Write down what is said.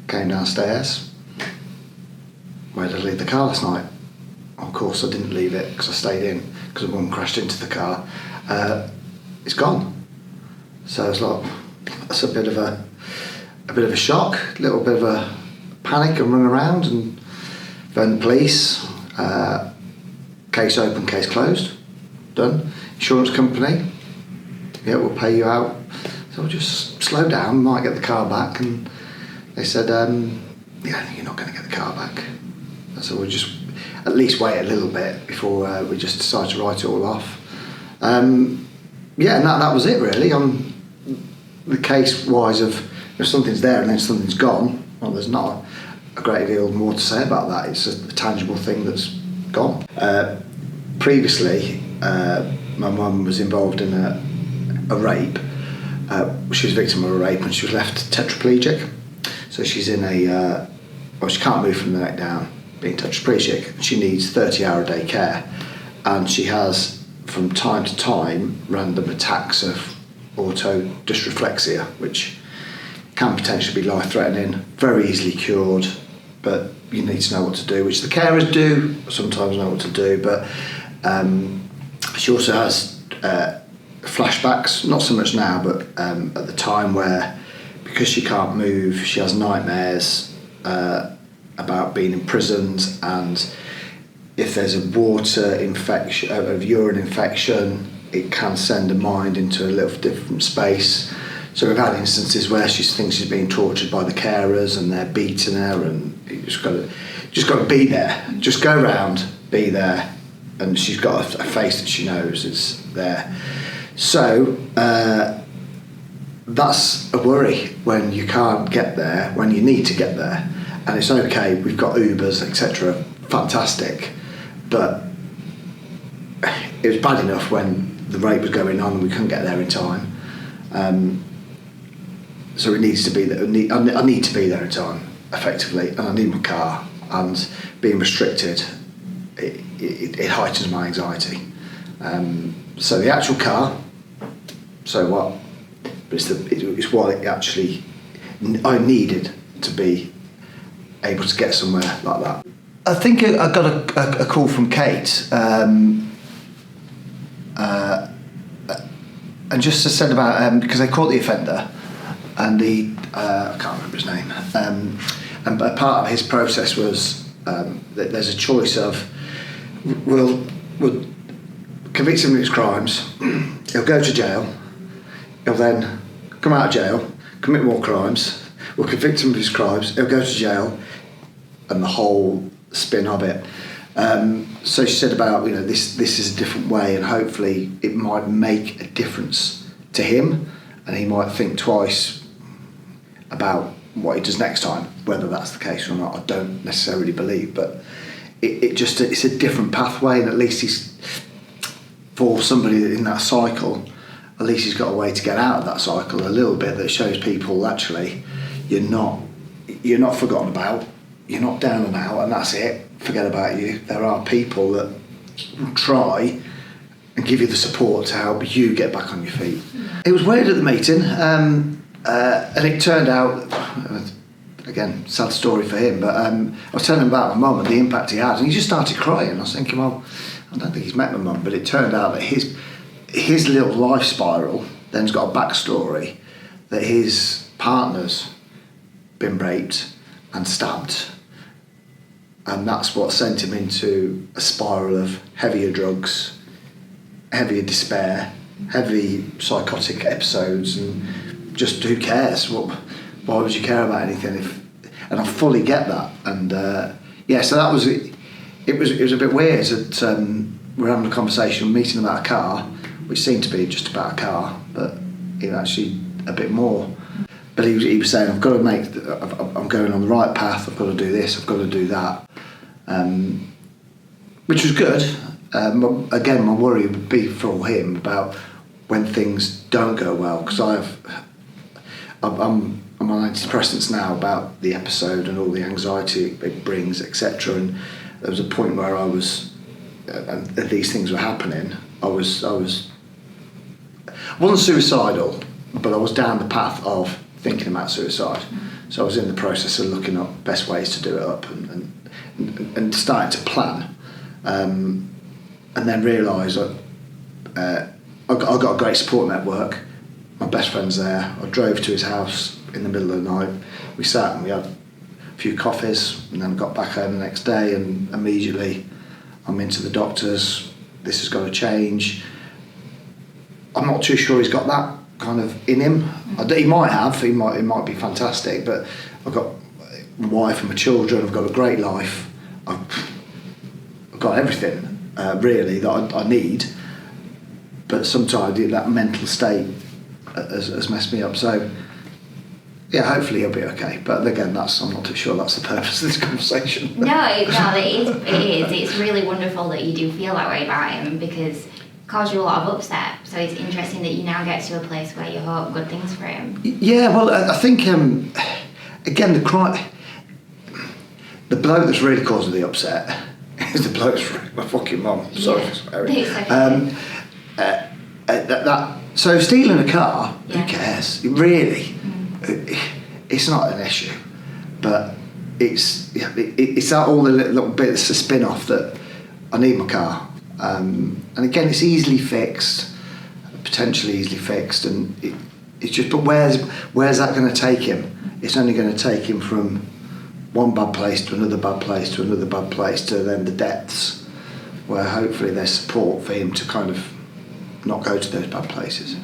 came downstairs. Where did I leave the car last night? Of course I didn't leave it because I stayed in because a woman crashed into the car. It's gone. So it's like, that's a bit of a shock, a little bit of a panic and run around and phone the police. Case open, case closed, done. Insurance company, yeah, we'll pay you out. So we'll just slow down, might get the car back. And they said, yeah, you're not going to get the car back. So we'll just at least wait a little bit before we just decide to write it all off. Yeah, and that was it really. On the case-wise of if something's there and then something's gone, well, there's not a great deal more to say about that. It's a tangible thing that's gone. Previously, my mum was involved in a rape. She was a victim of a rape and she was left tetraplegic. So she's in she can't move from the neck down, being tetraplegic. She needs 30-hour-a-day care. And she has, from time to time, random attacks of autodysreflexia, which can potentially be life-threatening, very easily cured, but you need to know what to do, which the carers do sometimes know what to do, but she also has flashbacks, not so much now, but at the time where, because she can't move, she has nightmares about being imprisoned, and if there's a water infection, of urine infection, it can send her mind into a little different space. So we've had instances where she thinks she's being tortured by the carers and they're beating her, and you just got to be there. Just go round, be there, and she's got a face that she knows is there. So that's a worry when you can't get there, when you need to get there. And it's okay, we've got Ubers, etc. Fantastic, but it was bad enough when the rape was going on and we couldn't get there in time. So it needs to be there. I need to be there in time, effectively, and I need my car. And being restricted, it heightens my anxiety. So the actual car, so what? But it's what it actually I needed to be able to get somewhere like that. I think I got a call from Kate, and just to said about because they caught the offender. And I can't remember his name. And part of his process was that there's a choice of we'll convict him of his crimes. He'll go to jail. He'll then come out of jail, commit more crimes. We'll convict him of his crimes. He'll go to jail, and the whole spin of it. So she said about this is a different way, and hopefully it might make a difference to him, and he might think twice about what he does next time. Whether that's the case or not, I don't necessarily believe, but it's a different pathway, and at least he's, for somebody in that cycle, at least he's got a way to get out of that cycle a little bit, that shows people actually you're not forgotten about, you're not down and out, and that's it, forget about you. There are people that will try and give you the support to help you get back on your feet. It was weird at the meeting, and it turned out, again, sad story for him, but I was telling him about my mum and the impact he had, and he just started crying. I was thinking, well, I don't think he's met my mum, but it turned out that his little life spiral then's got a backstory, that his partner's been raped and stabbed, and that's what sent him into a spiral of heavier drugs, heavier despair, heavy psychotic episodes, and just who cares? Why would you care about anything? And I fully get that. And so that was it. It was a bit weird that we're having a conversation, meeting about a car, which seemed to be just about a car, but it actually a bit more. But he was saying, I'm going on the right path. I've got to do this. I've got to do that, which was good. Again, my worry would be for him about when things don't go well, because I'm on antidepressants now about the episode and all the anxiety it brings, etc. And there was a point where I was, and these things were happening. I wasn't suicidal, but I was down the path of thinking about suicide. So I was in the process of looking up best ways to do it up and starting to plan, and then realised that I got a great support network. My best friend's there. I drove to his house in the middle of the night. We sat and we had a few coffees, and then got back home the next day, and immediately I'm into the doctors. This has got to change. I'm not too sure he's got that kind of in him. He might have. He might be fantastic. But I've got my wife and my children. I've got a great life. I've got everything really that I need. But sometimes that mental state has messed me up. So yeah, hopefully he'll be okay. But again, I'm not too sure that's the purpose of this conversation. No, it is. It's really wonderful that you do feel that way about him, because it caused you a lot of upset. So it's interesting that you now get to a place where you hope good things for him. Yeah, well, I think again the bloke that's really causing the upset is the bloke that's my fucking mum. Sorry for swearing. So stealing a car, who cares? Really, it's not an issue, but it's that all the little bits of spin off that I need my car, and again it's easily fixed, potentially easily fixed, and it's just. But where's that going to take him? It's only going to take him from one bad place to another bad place to another bad place to then the depths, where hopefully there's support for him to kind of not go to those bad places.